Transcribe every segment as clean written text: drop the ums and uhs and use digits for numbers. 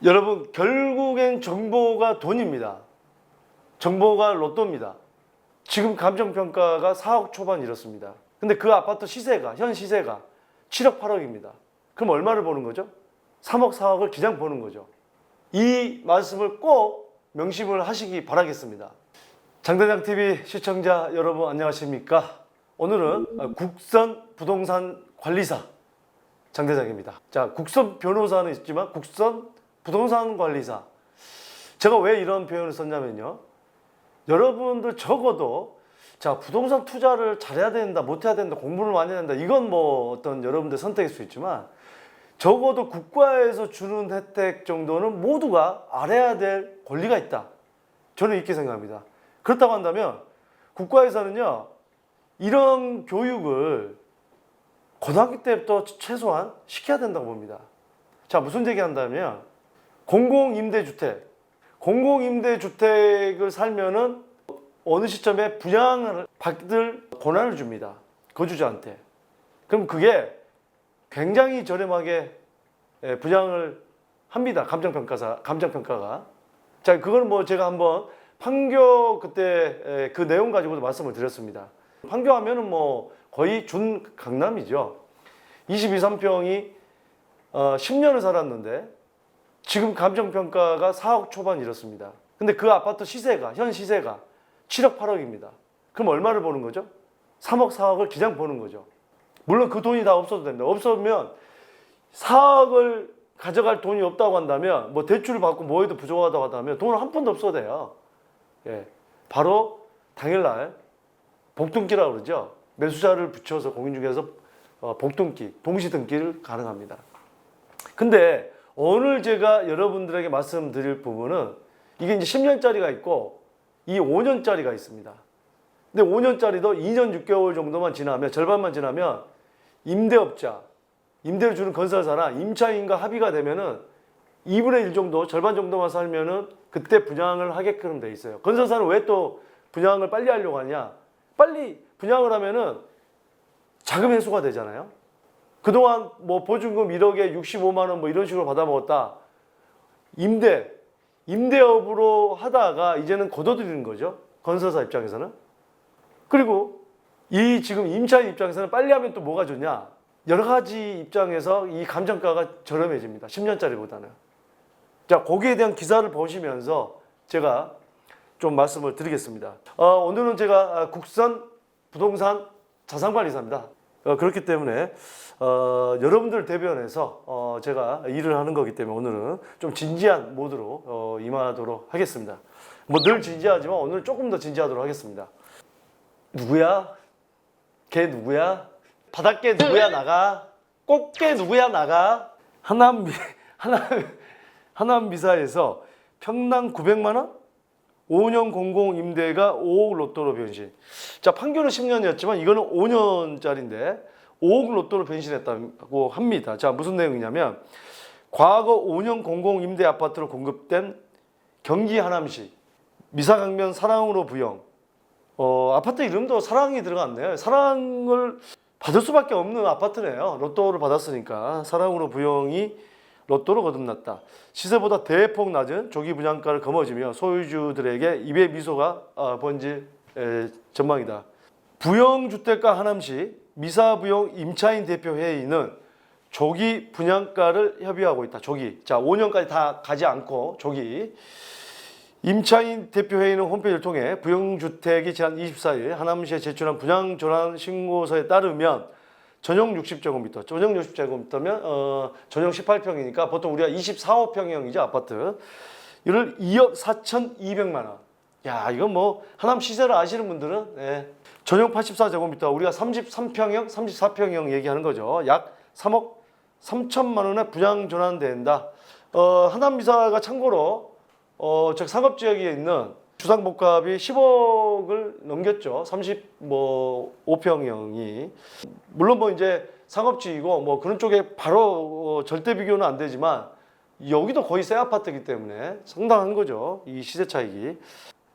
여러분, 결국엔 정보가 돈입니다. 정보가 로또입니다. 지금 감정평가가 4억 초반 이렇습니다. 근데 그 아파트 시세가, 현 시세가 7억 8억입니다. 그럼 얼마를 보는 거죠? 3억 4억을 그냥 보는 거죠. 이 말씀을 꼭 명심을 하시기 바라겠습니다. 장대장TV 시청자 여러분 안녕하십니까? 오늘은 국선 부동산 관리사 장대장입니다. 자, 국선 변호사는 있지만 국선 부동산 관리사. 제가 왜 이런 표현을 썼냐면요. 여러분들 적어도 자, 부동산 투자를 잘해야 된다, 못해야 된다, 공부를 많이 해야 된다. 이건 뭐 어떤 여러분들 선택일 수 있지만 적어도 국가에서 주는 혜택 정도는 모두가 알아야 될 권리가 있다. 저는 이렇게 생각합니다. 그렇다고 한다면 국가에서는요, 이런 교육을 고등학교 때부터 최소한 시켜야 된다고 봅니다. 자, 무슨 얘기 한다면 공공임대주택을 살면은 어느 시점에 분양을 받을 권한을 줍니다. 거주자한테. 그럼 그게 굉장히 저렴하게 분양을 합니다. 감정평가가. 자, 그건 뭐 제가 한번 판교 그때 그 내용 가지고도 말씀을 드렸습니다. 판교 하면은 뭐 거의 준 강남이죠. 22, 3평이 10년을 살았는데 지금 감정평가가 4억 초반 이렇습니다. 근데 그 아파트 시세가, 현 시세가 7억 8억입니다. 그럼 얼마를 보는 거죠? 3억 4억을 그냥 보는 거죠. 물론 그 돈이 다 없어도 됩니다. 없으면 4억을 가져갈 돈이 없다고 한다면, 뭐 대출을 받고 뭐해도 부족하다고 한다면 돈은 한 푼도 없어도 돼요. 예. 바로 당일날 복등기라고 그러죠. 매수자를 붙여서 공인중개사에서 복등기, 동시등기를 가능합니다. 근데 오늘 제가 여러분들에게 말씀드릴 부분은 이게 이제 10년짜리가 있고 이 5년짜리가 있습니다. 근데 5년짜리도 2년 6개월 정도만 지나면, 절반만 지나면 임대업자, 임대를 주는 건설사나 임차인과 합의가 되면은 2분의 1 정도, 절반 정도만 살면은 그때 분양을 하게끔 돼 있어요. 건설사는 왜 또 분양을 빨리 하려고 하냐? 빨리 분양을 하면은 자금 회수가 되잖아요. 그동안 뭐 보증금 1억에 65만 원 뭐 이런 식으로 받아먹었다. 임대업으로 하다가 이제는 거둬들이는 거죠. 건설사 입장에서는. 그리고 이 지금 임차인 입장에서는 빨리 하면 또 뭐가 좋냐? 여러 가지 입장에서 이 감정가가 저렴해집니다. 10년짜리보다는. 자, 거기에 대한 기사를 보시면서 제가 좀 말씀을 드리겠습니다. 오늘은 제가 국선 부동산 자산관리사입니다. 그렇기 때문에 여러분들 대변해서 제가 일을 하는 거기 때문에 오늘은 좀 진지한 모드로 임하도록 하겠습니다. 뭐 늘 진지하지만 오늘 조금 더 진지하도록 하겠습니다. 누구야? 걔 누구야? 바닷개 누구야 나가? 꽃게 누구야 나가? 하남미사에서 평당 900만 원? 5년 공공임대가 5억 로또로 변신. 자, 판교는 10년이었지만 이거는 5년짜리인데 5억 로또로 변신했다고 합니다. 자, 무슨 내용이냐면 과거 5년 공공임대 아파트로 공급된 경기 하남시 미사강변 사랑으로 부영. 아파트 이름도 사랑이 들어갔네요. 사랑을 받을 수밖에 없는 아파트네요. 로또를 받았으니까. 사랑으로 부영이 로또로 거듭났다. 시세보다 대폭 낮은 조기 분양가를 거머쥐며 소유주들에게 입에 미소가 번질 전망이다. 부영주택가 하남시 미사부영 임차인 대표회의는 조기 분양가를 협의하고 있다. 조기. 자, 5년까지 다 가지 않고 조기. 임차인 대표회의는 홈페이지를 통해 부영주택이 지난 24일 하남시에 제출한 분양전환 신고서에 따르면 전용 60제곱미터, 전용 60제곱미터면 전용 18평이니까 보통 우리가 24호평형이죠, 아파트. 이를 2억 4,200만 원. 야, 이건 뭐 하남 시세를 아시는 분들은 전용 84제곱미터, 우리가 33평형, 34평형 얘기하는 거죠. 약 3억 3천만 원에 분양 전환된다. 하남미사가 참고로 저 상업지역에 있는 주상복합이 10억을 넘겼죠. 35평형이. 물론 뭐 이제 상업지이고 뭐 그런 쪽에 바로 절대 비교는 안 되지만 여기도 거의 새 아파트이기 때문에 상당한 거죠. 이 시세 차익이.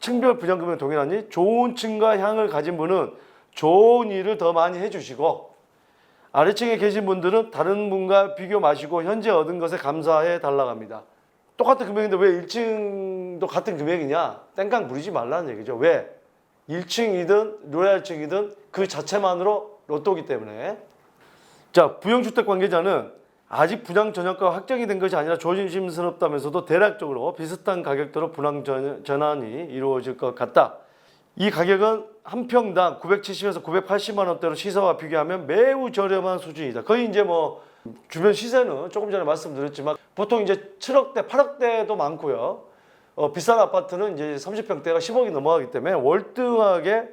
층별 분양금액 동일하니 좋은 층과 향을 가진 분은 좋은 일을 더 많이 해주시고 아래층에 계신 분들은 다른 분과 비교 마시고 현재 얻은 것에 감사해 달라고 합니다. 똑같은 금액인데 왜 1층도 같은 금액이냐? 땡깡 부리지 말라는 얘기죠. 왜? 1층이든 로얄층이든 그 자체만으로 로또기 때문에. 자, 부영주택 관계자는 아직 분양 전환가가 확정이 된 것이 아니라 조심스럽다면서도 대략적으로 비슷한 가격대로 분양 전환이 이루어질 것 같다. 이 가격은 한 평당 970에서 980만 원대로 시세와 비교하면 매우 저렴한 수준이다. 거의 이제 뭐 주변 시세는 조금 전에 말씀드렸지만 보통 이제 7억대, 8억대도 많고요. 비싼 아파트는 이제 30평대가 10억이 넘어가기 때문에 월등하게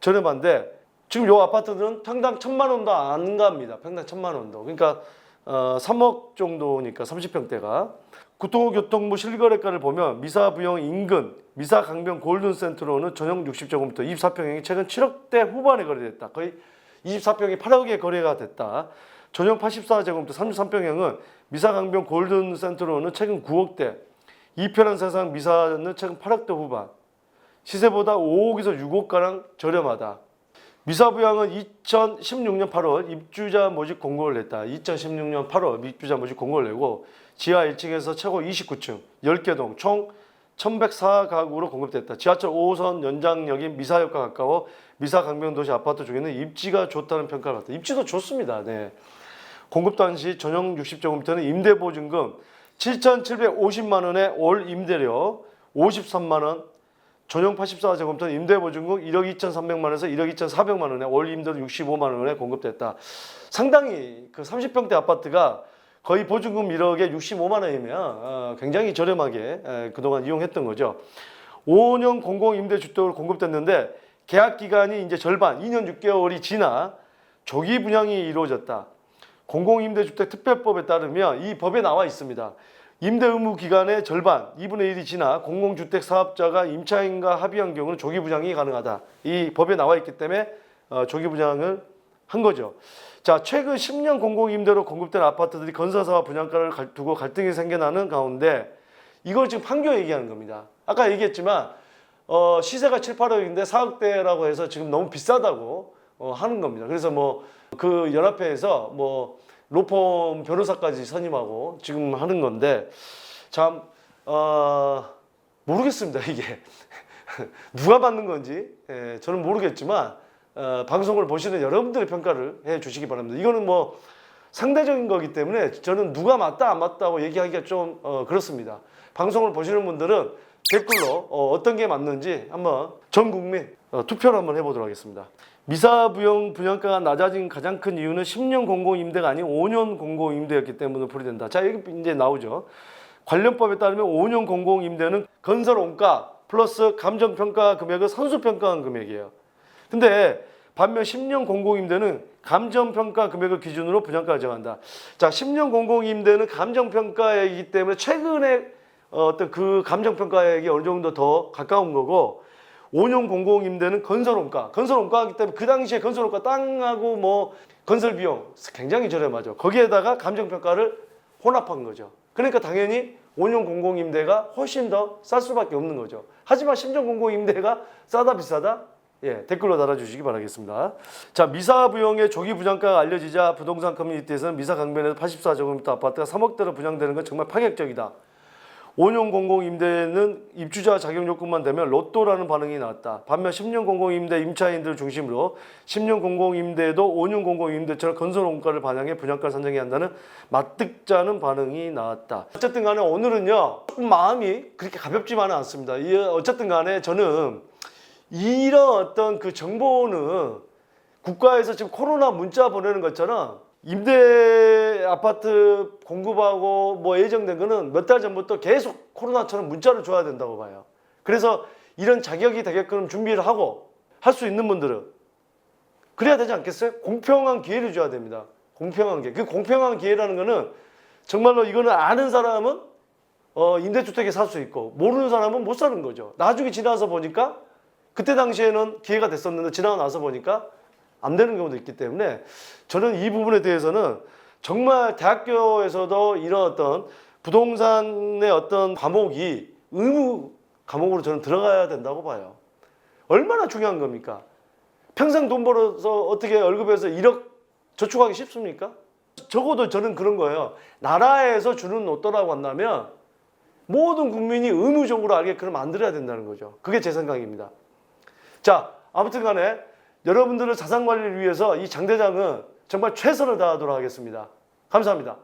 저렴한데 지금 요 아파트들은 평당 1,000만 원도 안 갑니다. 평당 1,000만 원도. 그러니까 3억 정도니까 30평대가. 국토교통부 실거래가를 보면 미사부영 인근 미사강변 골든센트로는 전용 60제곱미터 24평형이 최근 7억대 후반에 거래됐다. 거의 24평이 8억에 거래가 됐다. 전용 84제곱미터 33평형은 미사강변 골든센트로는 최근 9억대, 이편한 세상 미사는 최근 8억대 후반. 시세보다 5억에서 6억가량 저렴하다. 미사부양은 2016년 8월 입주자 모집 공고를 냈다. 2016년 8월 입주자 모집 공고를 내고 지하 1층에서 최고 29층 10개 동 총 1104가구로 공급됐다. 지하철 5호선 연장역인 미사역과 가까워 미사강변도시 아파트 중에는 입지가 좋다는 평가를 받았다. 입지도 좋습니다. 네. 공급 당시 전용 60제곱미터는 임대보증금 7,750만 원에 월 임대료 53만 원, 전용 84제곱미터는 임대보증금 1억 2,300만 원에서 1억 2,400만 원에 월 임대료 65만 원에 공급됐다. 상당히 그 30평대 아파트가 거의 보증금 1억에 65만 원이면 굉장히 저렴하게 그동안 이용했던 거죠. 5년 공공임대주택으로 공급됐는데 계약 기간이 이제 절반 2년 6개월이 지나 조기 분양이 이루어졌다. 공공임대주택 특별법에 따르면 이 법에 나와 있습니다. 임대 의무 기간의 절반 2분의 1이 지나 공공주택 사업자가 임차인과 합의한 경우는 조기 분양이 가능하다. 이 법에 나와 있기 때문에 조기 분양을 한 거죠. 자, 최근 10년 공공임대로 공급된 아파트들이 건설사와 분양가를 두고 갈등이 생겨나는 가운데 이걸 지금 판교 얘기하는 겁니다. 아까 얘기했지만 시세가 7, 8억인데 4억대라고 해서 지금 너무 비싸다고 하는 겁니다. 그래서 뭐 그 연합회에서 뭐 로펌 변호사까지 선임하고 지금 하는 건데 참 모르겠습니다. 이게 누가 맞는 건지 저는 모르겠지만 방송을 보시는 여러분들의 평가를 해 주시기 바랍니다. 이거는 뭐 상대적인 거기 때문에 저는 누가 맞다 안 맞다고 얘기하기가 좀 그렇습니다. 방송을 보시는 분들은 댓글로 어떤 게 맞는지 한번 전 국민 투표를 한번 해보도록 하겠습니다. 미사부영 분양가가 낮아진 가장 큰 이유는 10년 공공임대가 아닌 5년 공공임대였기 때문에 풀이된다. 자, 여기 이제 나오죠. 관련법에 따르면 5년 공공임대는 건설 원가 플러스 감정평가 금액을 선수평가한 금액이에요. 근데 반면 10년 공공임대는 감정평가 금액을 기준으로 분양가를 정한다. 자, 10년 공공임대는 감정평가액이기 때문에 최근에 어떤 그 감정평가액이 어느 정도 더 가까운 거고 5년 공공임대는 건설원가, 건설원가이기 때문에 그 당시에 건설원가 땅하고 뭐 건설비용 굉장히 저렴하죠. 거기에다가 감정평가를 혼합한 거죠. 그러니까 당연히 5년 공공임대가 훨씬 더 쌀 수밖에 없는 거죠. 하지만 10년 공공임대가 싸다 비싸다? 예, 댓글로 달아주시기 바라겠습니다. 자, 미사부영의 조기 분양가가 알려지자 부동산 커뮤니티에서는 미사강변에서 84제곱미터 아파트가 3억대로 분양되는 건 정말 파격적이다. 5년 공공임대는 입주자 자격 요건만 되면 로또라는 반응이 나왔다. 반면 10년 공공임대 임차인들을 중심으로 10년 공공임대도 5년 공공임대처럼 건설원가를 반영해 분양가를 산정해야 한다는 맞득자는 반응이 나왔다. 어쨌든 간에 오늘은요, 조금 마음이 그렇게 가볍지만은 않습니다. 어쨌든 간에 저는 이런 어떤 그 정보는 국가에서 지금 코로나 문자 보내는 것처럼 임대 아파트 공급하고 뭐 예정된 거는 몇 달 전부터 계속 코로나처럼 문자를 줘야 된다고 봐요. 그래서 이런 자격이 되게끔 준비를 하고 할 수 있는 분들은 그래야 되지 않겠어요? 공평한 기회를 줘야 됩니다. 공평한 기회. 그 공평한 기회라는 거는 정말로 이거는 아는 사람은 임대주택에 살 수 있고 모르는 사람은 못 사는 거죠. 나중에 지나서 보니까 그때 당시에는 기회가 됐었는데 지나고 나서 보니까 안 되는 경우도 있기 때문에 저는 이 부분에 대해서는 정말 대학교에서도 이런 어떤 부동산의 어떤 과목이 의무 과목으로 저는 들어가야 된다고 봐요. 얼마나 중요한 겁니까? 평생 돈 벌어서 어떻게 월급에서 1억 저축하기 쉽습니까? 적어도 저는 그런 거예요. 나라에서 주는 로또라고 한다면 모든 국민이 의무적으로 알게끔 만들어야 된다는 거죠. 그게 제 생각입니다. 자, 아무튼 간에 여러분들의 자산 관리를 위해서 이 장 대장은 정말 최선을 다하도록 하겠습니다. 감사합니다.